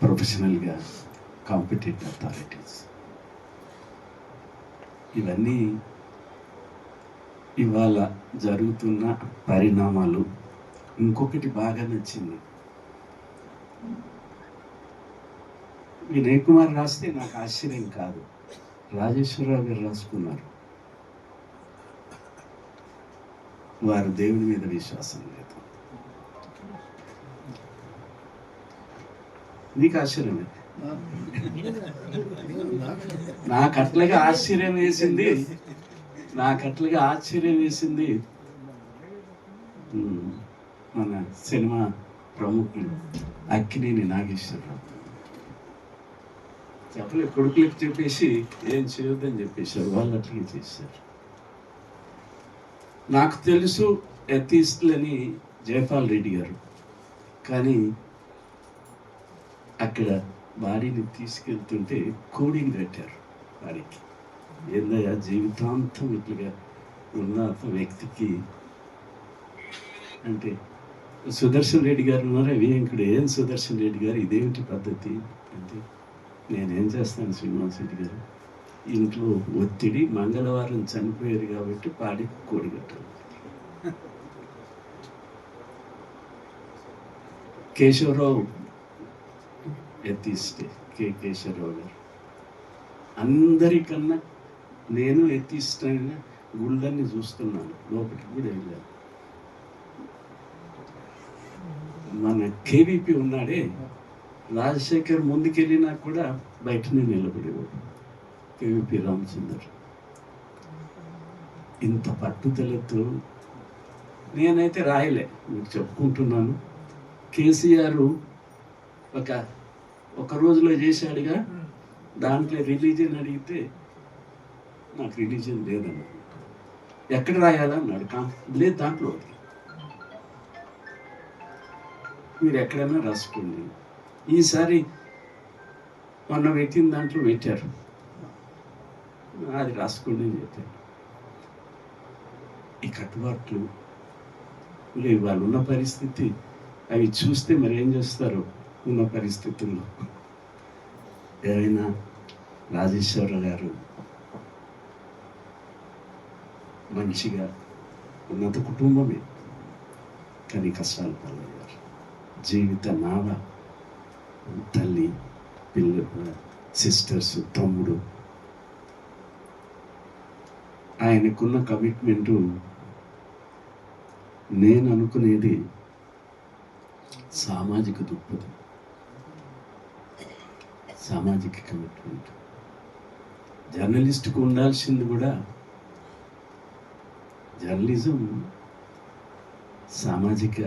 ప్రొఫెషనల్గా competent authorities. ఇవన్నీ ఇవాళ జరుగుతున్న పరిణామాలు. ఇంకొకటి బాగా నచ్చింది, వినయ్ కుమార్ రాస్తే నాకు ఆశ్చర్యం కాదు, రాజేశ్వరరావు గారు రాసుకున్నారు. వారు దేవుని మీద విశ్వాసం లేదు. నీకు ఆశ్చర్యమే, నాకు అట్లాగా ఆశ్చర్యం వేసింది. మన సినిమా ప్రముఖులు అక్కినేని నాగేశ్వరరావు చెప్పలేదు, కొడుకులకు చెప్పేసి ఏం చేయొద్దని చెప్పేశారు, వాళ్ళు అట్లాగే చేశారు. నాకు తెలుసు ఎథిస్టులని జయపాల్ రెడ్డి గారు, కానీ అక్కడ బాడీని తీసుకెళ్తుంటే కోడింగ్ కట్టారు వాడికి. ఏందయ్యా జీవితాంతం ఇట్లుగా ఉన్న వ్యక్తికి అంటే, సుదర్శన్ రెడ్డి గారు ఉన్నారా వేయంకుడు, ఏం సుదర్శన్ రెడ్డి గారు ఇదేమిటి పద్ధతి అంటే, నేనేం చేస్తాను శ్రీనివాస్ రెడ్డి గారు, ఇంట్లో ఒత్తిడి, మంగళవారం చనిపోయారు కాబట్టి పాడికి కోడి కట్టాలి. కేశవరావు ఎత్తిస్తే కేశవరావు గారు, అందరికన్నా నేను ఎత్తిస్తాను, గుళ్ళన్నీ చూస్తున్నాను, లోపలికి కూడా వెళ్ళాను. మన కేవీపీ ఉన్నాడే రాజశేఖర్, ముందుకెళ్ళినా కూడా బయటనే నిలబడేవాడు. కేవీపీ రామచందర్ ఇంత పట్టుదలతో నేనైతే రాయలే, మీకు చెప్పుకుంటున్నాను. కేసీఆర్ ఒక రోజులో చేశాడుగా, దాంట్లో రిలీజియన్ అడిగితే నాకు రిలీజియన్ లేదన్న, ఎక్కడ రాయాలన్నాడు, లేదు దాంట్లో మీరు ఎక్కడైనా రాసుకోండి, ఈసారి మొన్న పెట్టిన దాంట్లో పెట్టారు, అది రాసుకోండి అని చెప్పారు. ఈ కట్టుబాట్లు లేవు, వాళ్ళు ఉన్న పరిస్థితి అవి చూస్తే మరి ఏం చేస్తారు ఉన్న పరిస్థితుల్లో. ఏమైనా రాజేశ్వరరావు గారు మంచిగా ఉన్నత కుటుంబమే, కానీ కష్టాలు పాలయ్యారు. జీవిత నావ, తల్లి, పిల్లలు, సిస్టర్స్, తమ్ముడు. ఆయనకున్న కమిట్మెంటు నేను అనుకునేది సామాజిక దృక్పథం, సామాజిక కమిట్మెంట్. జర్నలిస్ట్కు ఉండాల్సింది కూడా జర్నలిజం సామాజిక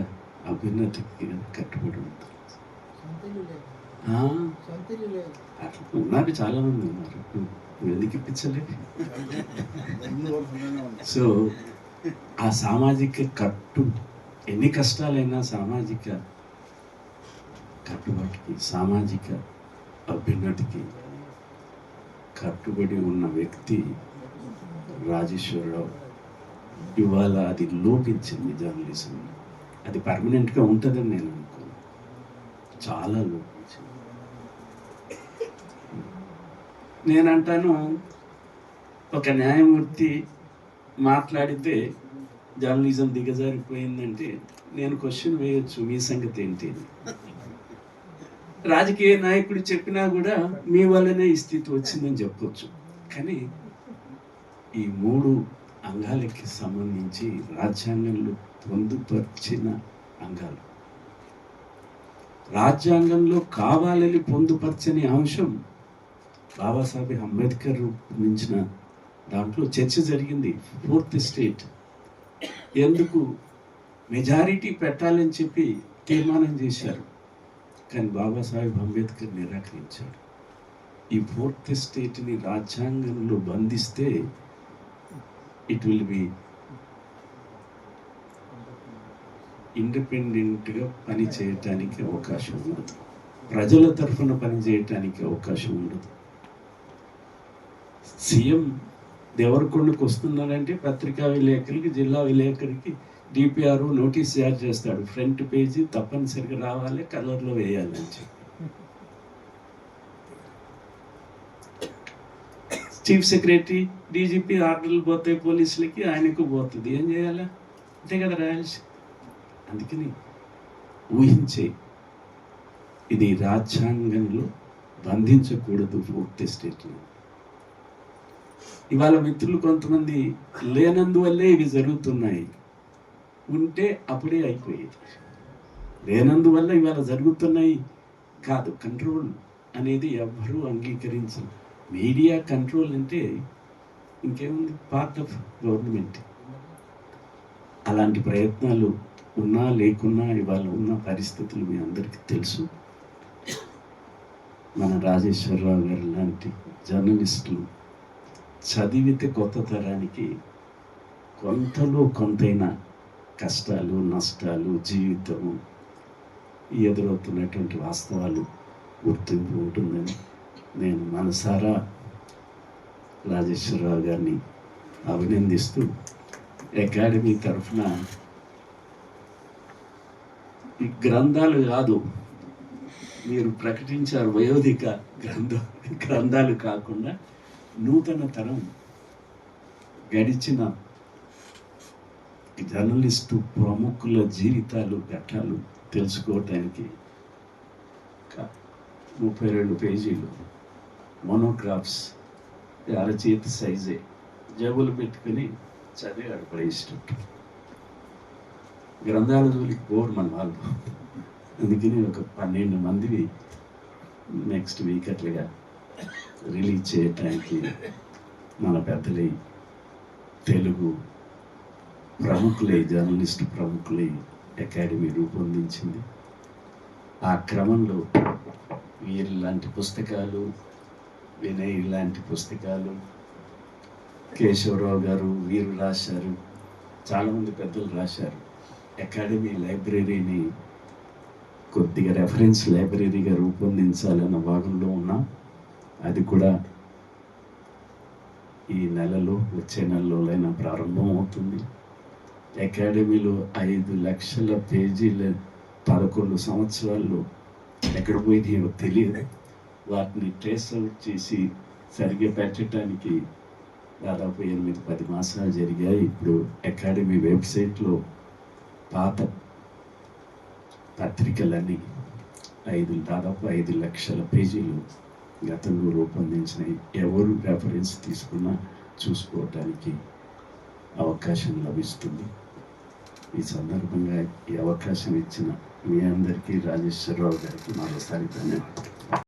అభ్యున్నతికి కట్టుబడి ఉంటుంది. ఉన్నారు, చాలా మంది ఉన్నారు, ఎందుకు ఇప్పించలేదు. సో ఆ సామాజిక ఎన్ని కష్టాలైనా సామాజిక కట్టుబాటుకి, సామాజిక అభ్యున్నతికి కట్టుబడి ఉన్న వ్యక్తి రాజేశ్వరరావు. ఇవాళ అది లోపించింది జర్నలిజం, అది పర్మనెంట్గా ఉంటుందని నేను అనుకోను, చాలా లోపించింది. నేనంటాను, ఒక న్యాయమూర్తి మాట్లాడితే జర్నలిజం దిగజారిపోయిందంటే నేను క్వశ్చన్ వేయొచ్చు, మీ సంగతి ఏంటి. రాజకీయ నాయకుడు చెప్పినా కూడా మీ వల్లనే ఈ స్థితి వచ్చిందని చెప్పొచ్చు. కానీ ఈ 3 అంగాలకి సంబంధించి రాజ్యాంగంలో పొందుపరిచిన అంగాలు, రాజ్యాంగంలో కావాలని పొందుపరచని అంశం బాబాసాహెబ్ అంబేద్కర్ రూపొందించిన దాంట్లో చర్చ జరిగింది. 4th ఎస్టేట్ ఎందుకు మెజారిటీ పెట్టాలని చెప్పి తీర్మానం చేశారు, కానీ బాబాసాహెబ్ అంబేద్కర్ నిరాకరించాడు. ఈ 4th ఎస్టేట్ని రాజ్యాంగంలో బంధిస్తే ఇట్ విల్ బి ఇండిపెండెంట్గా పని చేయటానికి అవకాశం ఉండదు, ప్రజల తరఫున పని చేయటానికి అవకాశం ఉండదు. సీఎం దేవరకొండకు వస్తున్నారంటే పత్రికా విలేకరికి, జిల్లా విలేకరికి డిపిఆర్ నోటీస్ జారీ చేస్తాడు, ఫ్రంట్ పేజీ తప్పనిసరిగా రావాలి, కలర్లో వేయాలని చెప్పి. చీఫ్ సెక్రటరీ డీజీపీ ఆర్డర్లు పోతాయి పోలీసులకి, ఆయనకు పోతుంది. ఏం చేయాలా? అంతే కదా రాయాల్సి. అందుకని ఊహించే, ఇది రాజ్యాంగంలో బంధించకూడదు ఫోర్త్ ఎస్టేట్ని. ఇవాళ మిత్రులు కొంతమంది లేనందువల్లే ఇవి జరుగుతున్నాయి, ఉంటే అప్పుడే అయిపోయేది. లేనందువల్ల ఇవాళ జరుగుతున్నాయి కాదు. కంట్రోల్ అనేది ఎవ్వరూ అంగీకరించరు. మీడియా కంట్రోల్ అంటే ఇంకేముంది, పార్ట్ ఆఫ్ గవర్నమెంట్. అలాంటి ప్రయత్నాలు ఉన్నా లేకున్నా ఇవాళ ఉన్న పరిస్థితులు మీ అందరికీ తెలుసు. మన రాజేశ్వరరావు గారు లాంటి జర్నలిస్టులు చదివితే కొత్త తరానికి కొంతలో కొంతైనా కష్టాలు నష్టాలు జీవితము ఎదురవుతున్నటువంటి వాస్తవాలు గుర్తింపు ఉంటుందని నేను మనసారా రాజేశ్వరరావు గారిని అభినందిస్తూ, అకాడమీ తరఫున ఈ గ్రంథాలు కాదు మీరు ప్రకటించారు, వయోధిక గ్రంథాలు కాకుండా నూతన తరం గడిచిన జర్నలిస్టు ప్రముఖుల జీవితాలు ఘట్టాలు తెలుసుకోవటానికి 32 పేజీలు మోనోగ్రాఫ్స్, అరచేతి సైజే, జేబులు పెట్టుకుని చదివాడు కూడా ఇష్టం. గ్రంథాల జోలికి పోరు మన వాళ్ళు. అందుకని ఒక 12 మందివి నెక్స్ట్ వీక్ అట్లుగా రిలీజ్ చేయటానికి మన పెద్దలై తెలుగు ప్రముఖులై జర్నలిస్టు ప్రముఖులై అకాడమీ రూపొందించింది. ఆ క్రమంలో వీరి లాంటి పుస్తకాలు, వినయ్ లాంటి పుస్తకాలు, కేశవరావు గారు వీరు రాశారు, చాలామంది పెద్దలు రాశారు. అకాడమీ లైబ్రరీని కొద్దిగా రెఫరెన్స్ లైబ్రరీగా రూపొందించాలన్న భాగంలో ఉన్నాం. అది కూడా ఈ నెలలో, వచ్చే నెలలోనైనా ప్రారంభం అవుతుంది. అకాడమీలో 5 లక్షల పేజీల 11 సంవత్సరాల్లో ఎక్కడ పోయిందో తెలియదు. వాటిని ట్రేస్ అవుట్ చేసి సరిగ్గా పెట్టడానికి దాదాపు 8-10 మాసాలు జరిగాయి. ఇప్పుడు అకాడమీ వెబ్సైట్లో పాత పత్రికలన్నీ దాదాపు 5 లక్షల పేజీలు గతంలో రూపొందించినవి. ఎవరు రెఫరెన్స్ తీసుకున్నా చూసుకోవటానికి అవకాశం లభిస్తుంది. ఈ సందర్భంగా ఈ అవకాశం ఇచ్చిన మీ అందరికీ రాజేశ్వరరావు గారికి మరోసారి ధన్యవాదాలు.